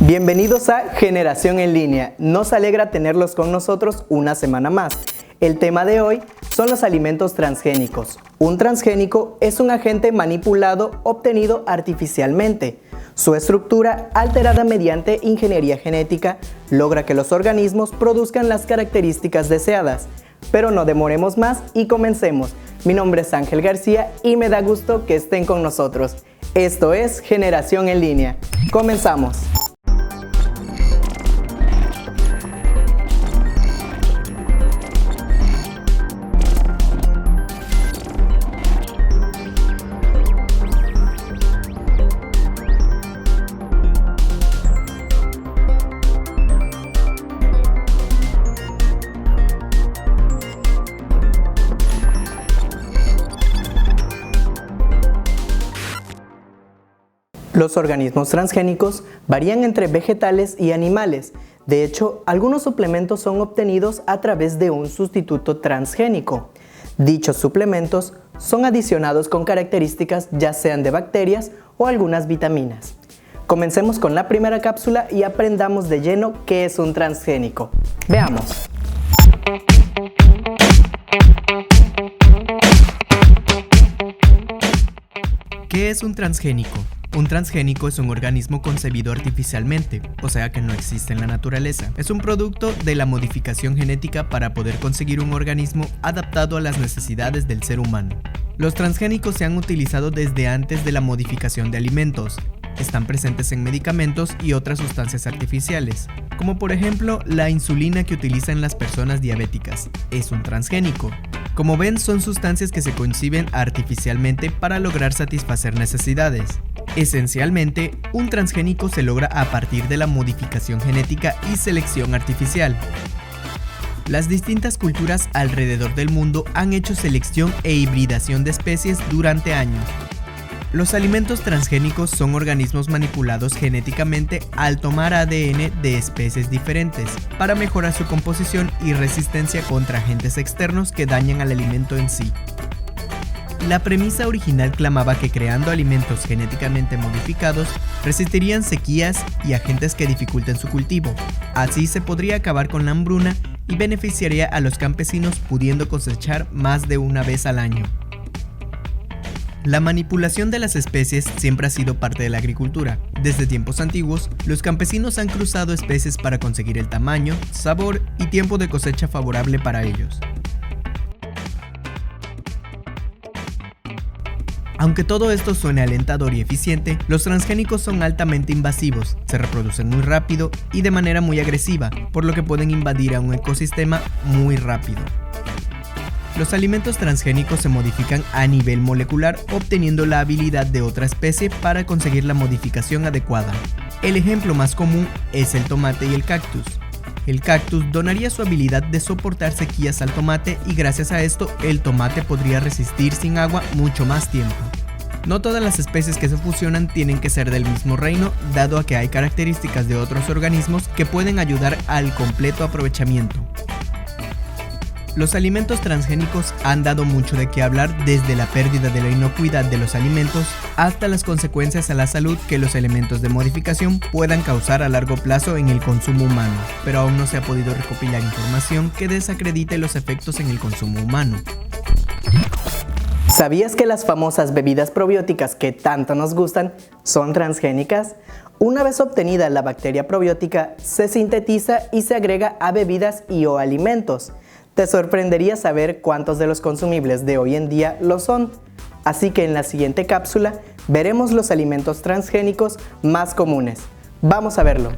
Bienvenidos a Generación en Línea. Nos alegra tenerlos con nosotros una semana más. El tema de hoy son los alimentos transgénicos. Un transgénico es un agente manipulado obtenido artificialmente. Su estructura, alterada mediante ingeniería genética, logra que los organismos produzcan las características deseadas. Pero no demoremos más y comencemos. Mi nombre es Ángel García y me da gusto que estén con nosotros. Esto es Generación en Línea. Comenzamos. Los organismos transgénicos varían entre vegetales y animales. De hecho, algunos suplementos son obtenidos a través de un sustituto transgénico. Dichos suplementos son adicionados con características ya sean de bacterias o algunas vitaminas. Comencemos con la primera cápsula y aprendamos de lleno qué es un transgénico. Veamos. ¿Qué es un transgénico? Un transgénico es un organismo concebido artificialmente, o sea que no existe en la naturaleza. Es un producto de la modificación genética para poder conseguir un organismo adaptado a las necesidades del ser humano. Los transgénicos se han utilizado desde antes de la modificación de alimentos. Están presentes en medicamentos y otras sustancias artificiales, como por ejemplo la insulina que utilizan las personas diabéticas. Es un transgénico. Como ven, son sustancias que se conciben artificialmente para lograr satisfacer necesidades. Esencialmente, un transgénico se logra a partir de la modificación genética y selección artificial. Las distintas culturas alrededor del mundo han hecho selección e hibridación de especies durante años. Los alimentos transgénicos son organismos manipulados genéticamente al tomar ADN de especies diferentes para mejorar su composición y resistencia contra agentes externos que dañan al alimento en sí. La premisa original clamaba que creando alimentos genéticamente modificados resistirían sequías y agentes que dificulten su cultivo. Así se podría acabar con la hambruna y beneficiaría a los campesinos pudiendo cosechar más de una vez al año. La manipulación de las especies siempre ha sido parte de la agricultura. Desde tiempos antiguos, los campesinos han cruzado especies para conseguir el tamaño, sabor y tiempo de cosecha favorable para ellos. Aunque todo esto suene alentador y eficiente, los transgénicos son altamente invasivos, se reproducen muy rápido y de manera muy agresiva, por lo que pueden invadir a un ecosistema muy rápido. Los alimentos transgénicos se modifican a nivel molecular, obteniendo la habilidad de otra especie para conseguir la modificación adecuada. El ejemplo más común es el tomate y el cactus. El cactus donaría su habilidad de soportar sequías al tomate y gracias a esto el tomate podría resistir sin agua mucho más tiempo. No todas las especies que se fusionan tienen que ser del mismo reino, dado a que hay características de otros organismos que pueden ayudar al completo aprovechamiento. Los alimentos transgénicos han dado mucho de qué hablar, desde la pérdida de la inocuidad de los alimentos hasta las consecuencias a la salud que los elementos de modificación puedan causar a largo plazo en el consumo humano, pero aún no se ha podido recopilar información que desacredite los efectos en el consumo humano. ¿Sabías que las famosas bebidas probióticas que tanto nos gustan son transgénicas? Una vez obtenida la bacteria probiótica, se sintetiza y se agrega a bebidas y o alimentos. Te sorprendería saber cuántos de los consumibles de hoy en día lo son. Así que en la siguiente cápsula veremos los alimentos transgénicos más comunes. Vamos a verlo.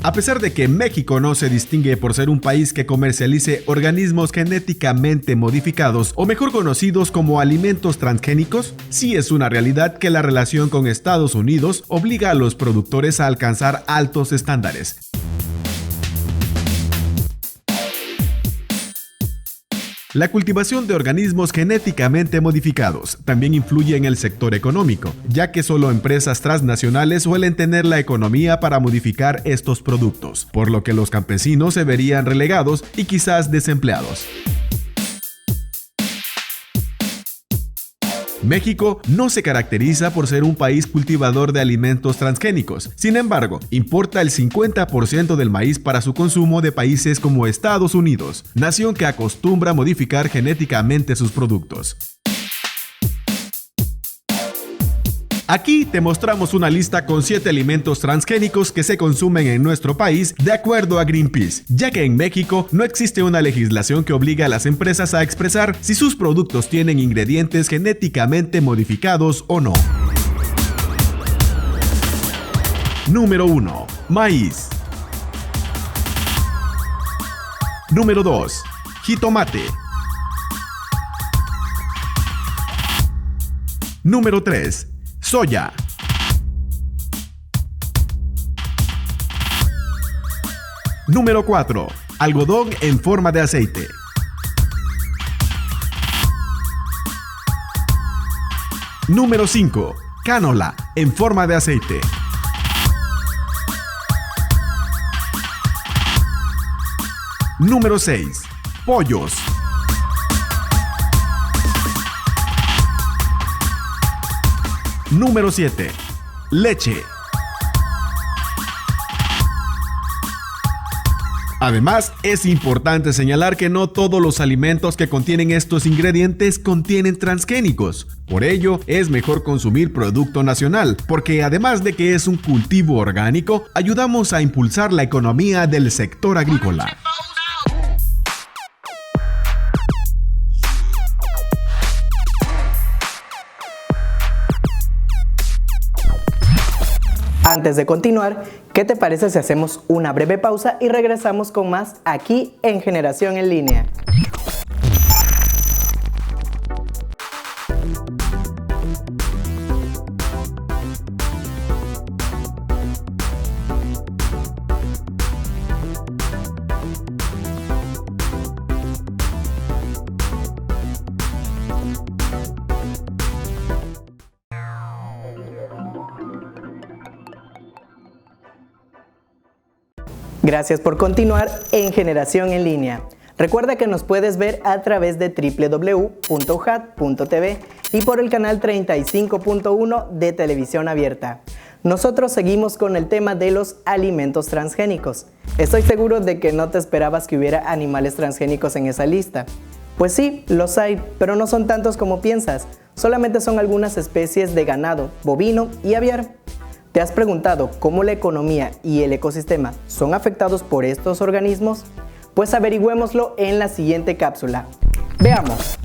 A pesar de que México no se distingue por ser un país que comercialice organismos genéticamente modificados o mejor conocidos como alimentos transgénicos, sí es una realidad que la relación con Estados Unidos obliga a los productores a alcanzar altos estándares. La cultivación de organismos genéticamente modificados también influye en el sector económico, ya que solo empresas transnacionales suelen tener la economía para modificar estos productos, por lo que los campesinos se verían relegados y quizás desempleados. México no se caracteriza por ser un país cultivador de alimentos transgénicos. Sin embargo, importa el 50% del maíz para su consumo de países como Estados Unidos, nación que acostumbra a modificar genéticamente sus productos. Aquí te mostramos una lista con 7 alimentos transgénicos que se consumen en nuestro país de acuerdo a Greenpeace, ya que en México no existe una legislación que obligue a las empresas a expresar si sus productos tienen ingredientes genéticamente modificados o no. Número 1. Maíz. Número 2. Jitomate. Número 3. Soya. Número 4. Algodón en forma de aceite. Número 5. Cánola en forma de aceite. Número 6. Pollos. Número 7. Leche. Además, es importante señalar que no todos los alimentos que contienen estos ingredientes contienen transgénicos. Por ello, es mejor consumir producto nacional, porque además de que es un cultivo orgánico, ayudamos a impulsar la economía del sector agrícola. Antes de continuar, ¿qué te parece si hacemos una breve pausa y regresamos con más aquí en Generación en Línea? Gracias por continuar en Generación en Línea. Recuerda que nos puedes ver a través de www.ujat.tv y por el canal 35.1 de Televisión Abierta. Nosotros seguimos con el tema de los alimentos transgénicos. Estoy seguro de que no te esperabas que hubiera animales transgénicos en esa lista. Pues sí, los hay, pero no son tantos como piensas. Solamente son algunas especies de ganado, bovino y aviar. ¿Te has preguntado cómo la economía y el ecosistema son afectados por estos organismos? Pues averigüémoslo en la siguiente cápsula. Veamos.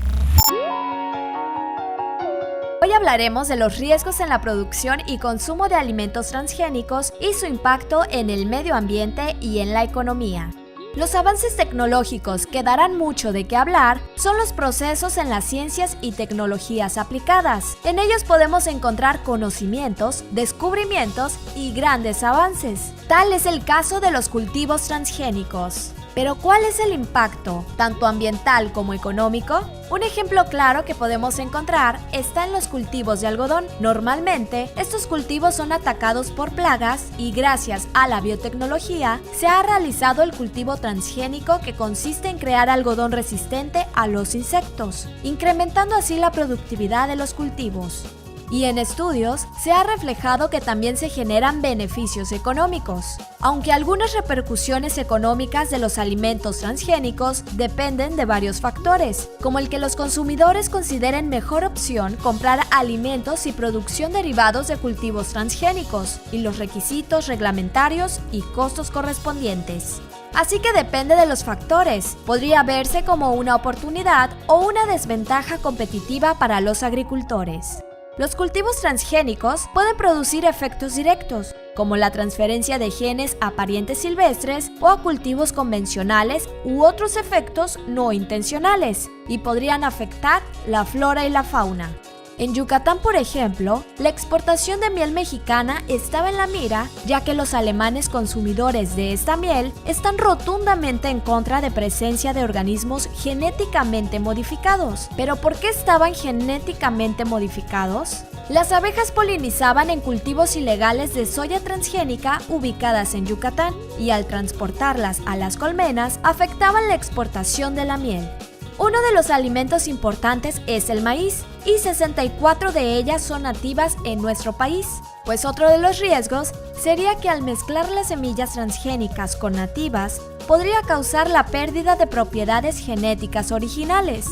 Hoy hablaremos de los riesgos en la producción y consumo de alimentos transgénicos y su impacto en el medio ambiente y en la economía. Los avances tecnológicos que darán mucho de qué hablar son los procesos en las ciencias y tecnologías aplicadas. En ellos podemos encontrar conocimientos, descubrimientos y grandes avances. Tal es el caso de los cultivos transgénicos. Pero ¿cuál es el impacto, tanto ambiental como económico? Un ejemplo claro que podemos encontrar está en los cultivos de algodón. Normalmente, estos cultivos son atacados por plagas y gracias a la biotecnología se ha realizado el cultivo transgénico que consiste en crear algodón resistente a los insectos, incrementando así la productividad de los cultivos. Y en estudios se ha reflejado que también se generan beneficios económicos, aunque algunas repercusiones económicas de los alimentos transgénicos dependen de varios factores, como el que los consumidores consideren mejor opción comprar alimentos y producción derivados de cultivos transgénicos, y los requisitos reglamentarios y costos correspondientes. Así que depende de los factores, podría verse como una oportunidad o una desventaja competitiva para los agricultores. Los cultivos transgénicos pueden producir efectos directos, como la transferencia de genes a parientes silvestres o a cultivos convencionales u otros efectos no intencionales, y podrían afectar la flora y la fauna. En Yucatán, por ejemplo, la exportación de miel mexicana estaba en la mira, ya que los alemanes consumidores de esta miel están rotundamente en contra de presencia de organismos genéticamente modificados. ¿Pero por qué estaban genéticamente modificados? Las abejas polinizaban en cultivos ilegales de soya transgénica ubicadas en Yucatán, y al transportarlas a las colmenas afectaban la exportación de la miel. Uno de los alimentos importantes es el maíz, y 64 de ellas son nativas en nuestro país. Pues otro de los riesgos sería que al mezclar las semillas transgénicas con nativas, podría causar la pérdida de propiedades genéticas originales.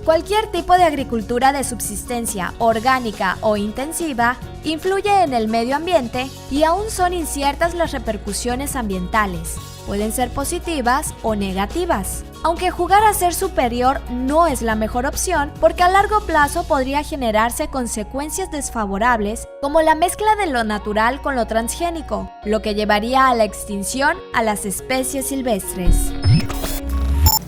Cualquier tipo de agricultura de subsistencia, orgánica o intensiva, influye en el medio ambiente y aún son inciertas las repercusiones ambientales. Pueden ser positivas o negativas. Aunque jugar a ser superior no es la mejor opción, porque a largo plazo podría generarse consecuencias desfavorables como la mezcla de lo natural con lo transgénico, lo que llevaría a la extinción a las especies silvestres.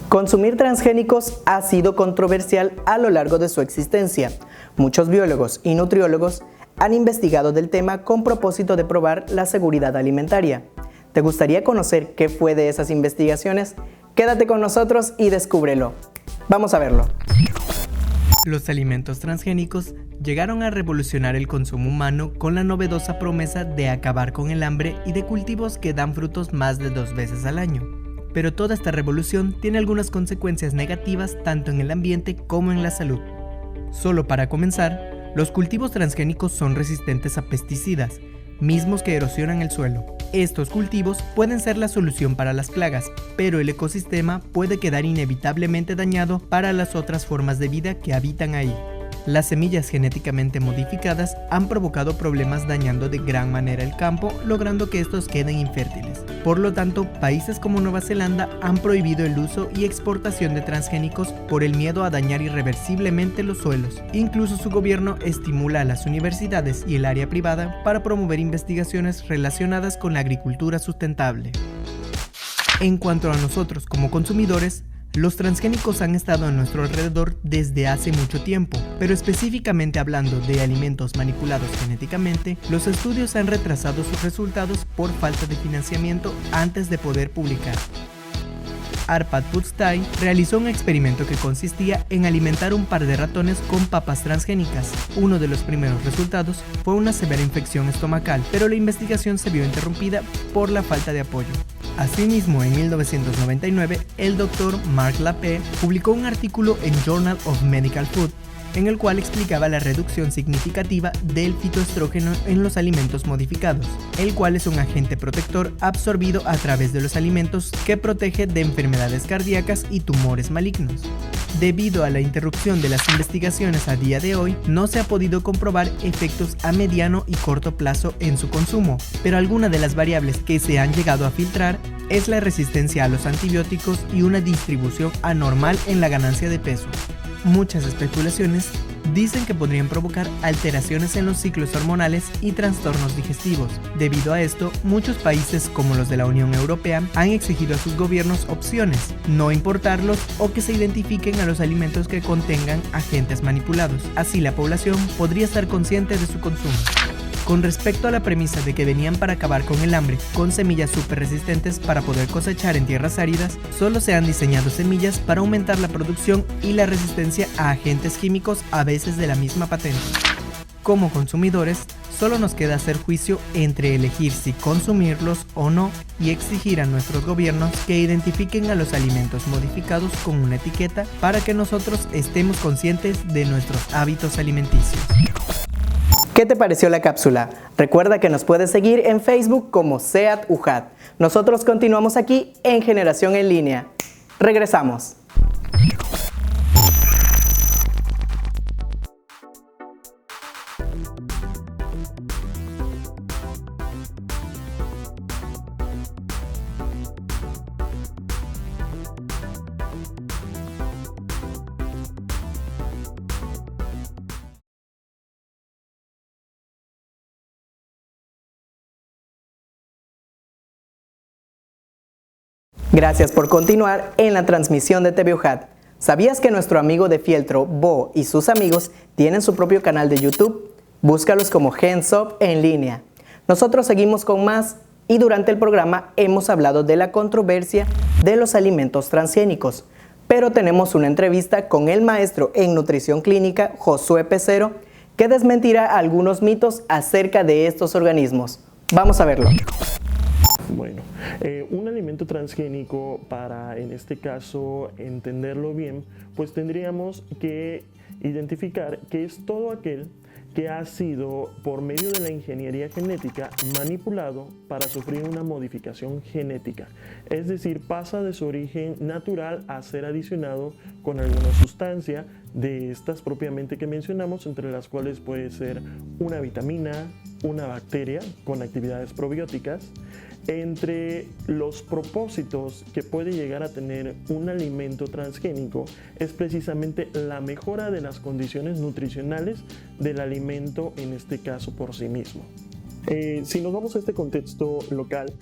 Consumir transgénicos ha sido controversial a lo largo de su existencia. Muchos biólogos y nutriólogos han investigado del tema con propósito de probar la seguridad alimentaria. ¿Te gustaría conocer qué fue de esas investigaciones? Quédate con nosotros y descúbrelo. Vamos a verlo. Los alimentos transgénicos llegaron a revolucionar el consumo humano con la novedosa promesa de acabar con el hambre y de cultivos que dan frutos más de 2 veces al año. Pero toda esta revolución tiene algunas consecuencias negativas tanto en el ambiente como en la salud. Solo para comenzar, los cultivos transgénicos son resistentes a pesticidas, mismos que erosionan el suelo. Estos cultivos pueden ser la solución para las plagas, pero el ecosistema puede quedar inevitablemente dañado para las otras formas de vida que habitan ahí. Las semillas genéticamente modificadas han provocado problemas dañando de gran manera el campo, logrando que estos queden infértiles. Por lo tanto, países como Nueva Zelanda han prohibido el uso y exportación de transgénicos por el miedo a dañar irreversiblemente los suelos. Incluso su gobierno estimula a las universidades y el área privada para promover investigaciones relacionadas con la agricultura sustentable. En cuanto a nosotros como consumidores, los transgénicos han estado a nuestro alrededor desde hace mucho tiempo, pero específicamente hablando de alimentos manipulados genéticamente, los estudios han retrasado sus resultados por falta de financiamiento antes de poder publicar. Arpad Pusztai realizó un experimento que consistía en alimentar un par de ratones con papas transgénicas. Uno de los primeros resultados fue una severa infección estomacal, pero la investigación se vio interrumpida por la falta de apoyo. Asimismo, en 1999, el Dr. Mark Lappe publicó un artículo en Journal of Medical Food, en el cual explicaba la reducción significativa del fitoestrógeno en los alimentos modificados, el cual es un agente protector absorbido a través de los alimentos que protege de enfermedades cardíacas y tumores malignos. Debido a la interrupción de las investigaciones a día de hoy, no se ha podido comprobar efectos a mediano y corto plazo en su consumo, pero alguna de las variables que se han llegado a filtrar es la resistencia a los antibióticos y una distribución anormal en la ganancia de peso. Muchas especulaciones dicen que podrían provocar alteraciones en los ciclos hormonales y trastornos digestivos. Debido a esto, muchos países como los de la Unión Europea han exigido a sus gobiernos opciones, no importarlos o que se identifiquen a los alimentos que contengan agentes manipulados. Así la población podría estar consciente de su consumo. Con respecto a la premisa de que venían para acabar con el hambre, con semillas súper resistentes para poder cosechar en tierras áridas, solo se han diseñado semillas para aumentar la producción y la resistencia a agentes químicos, a veces de la misma patente. Como consumidores, solo nos queda hacer juicio entre elegir si consumirlos o no y exigir a nuestros gobiernos que identifiquen a los alimentos modificados con una etiqueta para que nosotros estemos conscientes de nuestros hábitos alimenticios. ¿Qué te pareció la cápsula? Recuerda que nos puedes seguir en Facebook como SEAT UJAT. Nosotros continuamos aquí en Generación en Línea. Regresamos. Gracias por continuar en la transmisión de TV UJAT. ¿Sabías que nuestro amigo de fieltro, Bo, y sus amigos tienen su propio canal de YouTube? Búscalos como GenSop en línea. Nosotros seguimos con más y durante el programa hemos hablado de la controversia de los alimentos transgénicos. Pero tenemos una entrevista con el maestro en nutrición clínica, Josué Pecero, que desmentirá algunos mitos acerca de estos organismos. Vamos a verlo. Bueno, un alimento transgénico, para en este caso entenderlo bien, pues tendríamos que identificar que es todo aquel que ha sido, por medio de la ingeniería genética, manipulado para sufrir una modificación genética. Es decir, pasa de su origen natural a ser adicionado con alguna sustancia de estas propiamente que mencionamos, entre las cuales puede ser una vitamina, una bacteria con actividades probióticas. Entre los propósitos que puede llegar a tener un alimento transgénico es precisamente la mejora de las condiciones nutricionales del alimento, en este caso por sí mismo. Si nos vamos a este contexto local,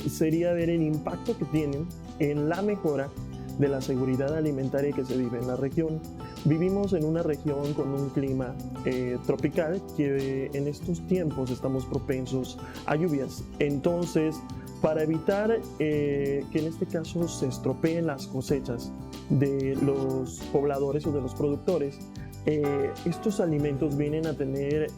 sería ver el impacto que tienen en la mejora de la seguridad alimentaria que se vive en la región. Vivimos en una región con un clima tropical, que en estos tiempos estamos propensos a lluvias. Entonces, para evitar que en este caso se estropeen las cosechas de los pobladores o de los productores, estos alimentos vienen a tener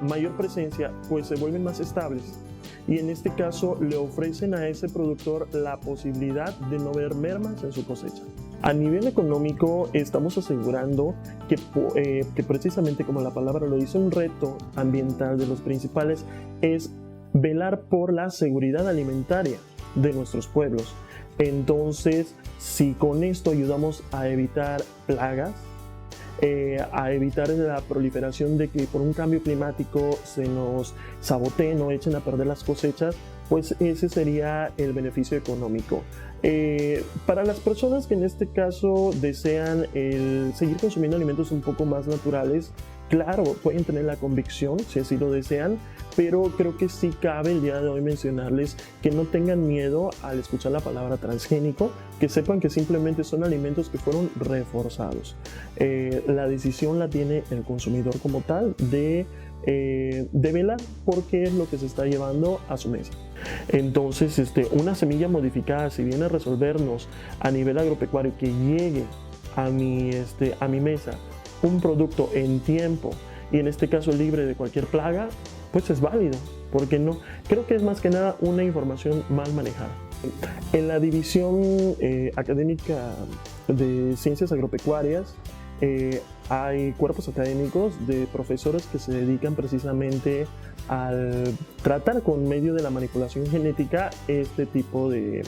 mayor presencia, pues se vuelven más estables. Y en este caso le ofrecen a ese productor la posibilidad de no ver mermas en su cosecha. A nivel económico, estamos asegurando que precisamente como la palabra lo dice, un reto ambiental de los principales es velar por la seguridad alimentaria de nuestros pueblos. Entonces, si con esto ayudamos a evitar plagas, a evitar la proliferación de que por un cambio climático se nos saboteen o echen a perder las cosechas, pues ese sería el beneficio económico. Para las personas que en este caso desean seguir consumiendo alimentos un poco más naturales, claro, pueden tener la convicción si así lo desean, pero creo que sí cabe el día de hoy mencionarles que no tengan miedo al escuchar la palabra transgénico, que sepan que simplemente son alimentos que fueron reforzados. La decisión la tiene el consumidor como tal de velar por qué es lo que se está llevando a su mesa. Entonces, una semilla modificada, si viene a resolvernos a nivel agropecuario que llegue a mi mesa un producto en tiempo y en este caso libre de cualquier plaga, pues es válido. ¿Por qué no? Creo que es más que nada una información mal manejada. En la división académica de ciencias agropecuarias hay cuerpos académicos de profesores que se dedican precisamente al tratar con medio de la manipulación genética este tipo de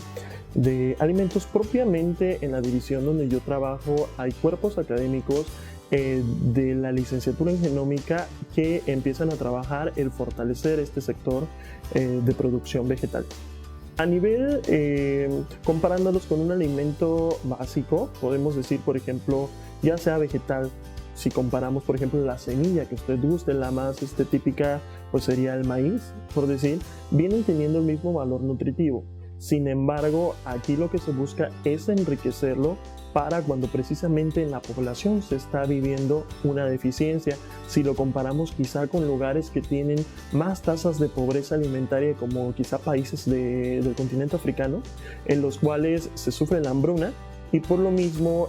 alimentos. Propiamente en la división donde yo trabajo hay cuerpos académicos de la licenciatura en genómica que empiezan a trabajar el fortalecer este sector de producción vegetal. A nivel, comparándolos con un alimento básico, podemos decir, por ejemplo, ya sea vegetal, si comparamos, por ejemplo, la semilla que usted guste, la más típica, pues sería el maíz, por decir, vienen teniendo el mismo valor nutritivo. Sin embargo, aquí lo que se busca es enriquecerlo para cuando precisamente en la población se está viviendo una deficiencia. Si lo comparamos quizá con lugares que tienen más tasas de pobreza alimentaria, como quizá países del continente africano, en los cuales se sufre la hambruna y por lo mismo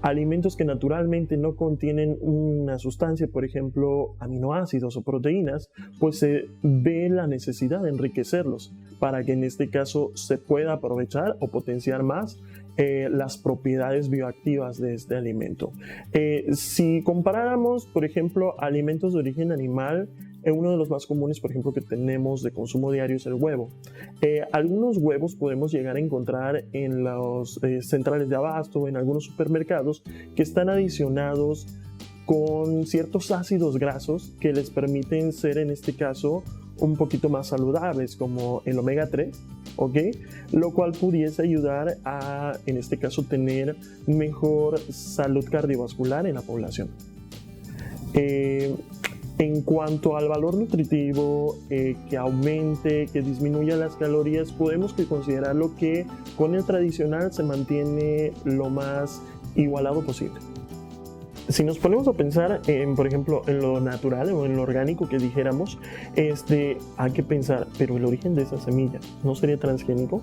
alimentos que naturalmente no contienen una sustancia, por ejemplo aminoácidos o proteínas, pues se ve la necesidad de enriquecerlos para que en este caso se pueda aprovechar o potenciar más las propiedades bioactivas de este alimento. Si comparáramos, por ejemplo, alimentos de origen animal, uno de los más comunes, por ejemplo, que tenemos de consumo diario es el huevo. Algunos huevos podemos llegar a encontrar en los centrales de abasto o en algunos supermercados que están adicionados con ciertos ácidos grasos que les permiten ser, en este caso, un poquito más saludables, como el omega 3, ¿ok? Lo cual pudiese ayudar a, en este caso, tener mejor salud cardiovascular en la población. En cuanto al valor nutritivo, que aumente, que disminuya las calorías, podemos considerarlo que con el tradicional se mantiene lo más igualado posible. Si nos ponemos a pensar en, por ejemplo, en lo natural o en lo orgánico que dijéramos, hay que pensar, pero el origen de esa semilla ¿no sería transgénico?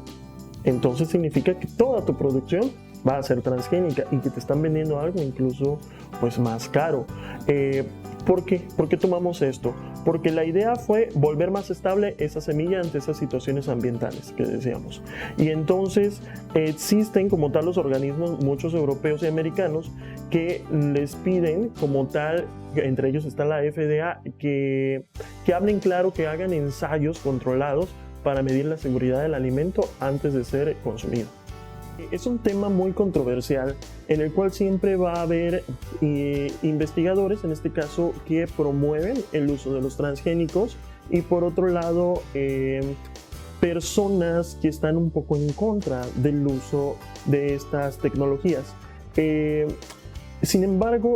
Entonces significa que toda tu producción va a ser transgénica y que te están vendiendo algo incluso pues más caro. ¿Por qué? ¿Por qué tomamos esto? porque la idea fue volver más estable esa semilla ante esas situaciones ambientales que decíamos. Y entonces existen como tal los organismos, muchos europeos y americanos, que les piden como tal, entre ellos está la FDA, que hablen claro, que hagan ensayos controlados para medir la seguridad del alimento antes de ser consumido. Es un tema muy controversial en el cual siempre va a haber investigadores, en este caso, que promueven el uso de los transgénicos y por otro lado personas que están un poco en contra del uso de estas tecnologías. Sin embargo,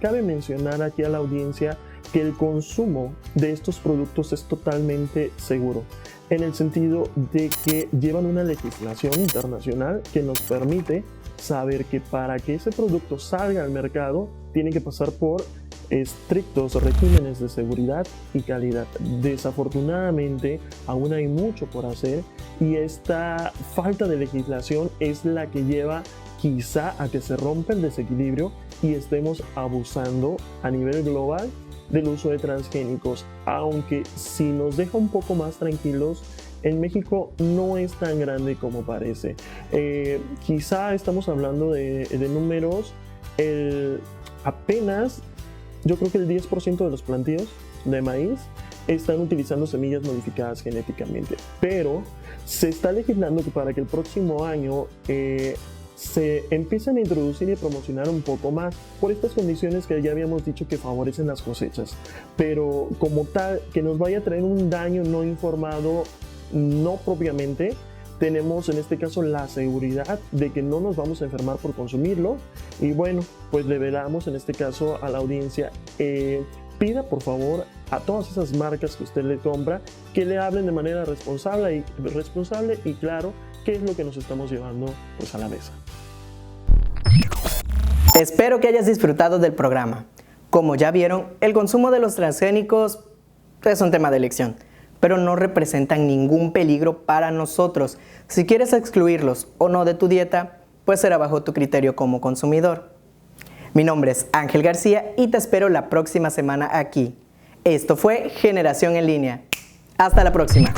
cabe mencionar aquí a la audiencia que el consumo de estos productos es totalmente seguro, en el sentido de que llevan una legislación internacional que nos permite saber que para que ese producto salga al mercado tiene que pasar por estrictos regímenes de seguridad y calidad. Desafortunadamente aún hay mucho por hacer y esta falta de legislación es la que lleva quizá a que se rompa el desequilibrio y estemos abusando a nivel global del uso de transgénicos, aunque si nos deja un poco más tranquilos, en México no es tan grande como parece. Quizá estamos hablando de números, apenas yo creo que el 10% de los plantíos de maíz están utilizando semillas modificadas genéticamente, pero se está legislando que para que el próximo año se empiezan a introducir y promocionar un poco más por estas condiciones que ya habíamos dicho que favorecen las cosechas, pero como tal que nos vaya a traer un daño no informado, no propiamente. Tenemos en este caso la seguridad de que no nos vamos a enfermar por consumirlo y bueno, pues le velamos en este caso a la audiencia, pida por favor a todas esas marcas que usted le compra que le hablen de manera responsable y claro, qué es lo que nos estamos llevando pues a la mesa. Espero que hayas disfrutado del programa. Como ya vieron, el consumo de los transgénicos es un tema de elección, pero no representan ningún peligro para nosotros. Si quieres excluirlos o no de tu dieta, pues será bajo tu criterio como consumidor. Mi nombre es Ángel García y te espero la próxima semana aquí. Esto fue Generación en Línea. Hasta la próxima.